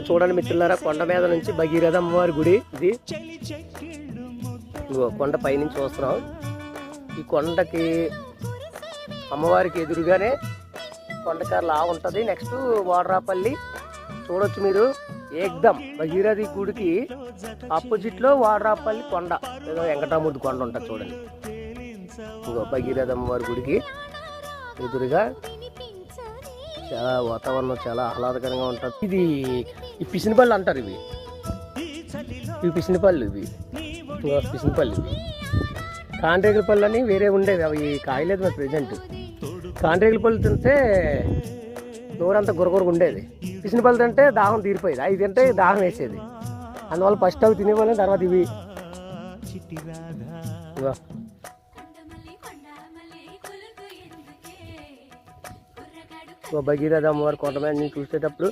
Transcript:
చూడండి మిత్రులారా, కొండ మీద నుంచి భగీరథ అమ్మవారి గుడి ఇది. కొండ పైనుంచి చూస్తున్నాం. ఈ కొండకి అమ్మవారికి ఎదురుగానే కొండకారు లా ఉంటుంది. నెక్స్ట్ వాడ్రాపల్లి చూడొచ్చు మీరు. ఏకదం భగీరథి గుడికి ఆపోజిట్ లో వాడ్రాపల్లి కొండ, ఏదో వెంకటామూర్తి కొండ ఉంటుంది చూడండి. భగీరథ అమ్మవారి గుడికి ఎదురుగా చాలా వాతావరణం చాలా ఆహ్లాదకరంగా ఉంటుంది. ఇది ఈ పిసినిపల్లి అంటారు. ఇవి పిసినిపల్లి, పిసినిపల్లి. కాండ్రేగులపల్లి అని వేరే ఉండేవి, అవి కాయలేదు మరి ప్రెజెంట్. కాండ్రేగులపల్లి తింటే నోరంతా గురగురగా ఉండేది. పిసినిపల్లి తింటే దాహం తీరిపోయేది, అవి తింటే దాహం వేసేది. అందువల్ల ఫస్ట్ అవి తినేవాళ్ళం, తర్వాత ఇవి. భగీరథ అమ్మవారి కొండ మీద నేను చూసేటప్పుడు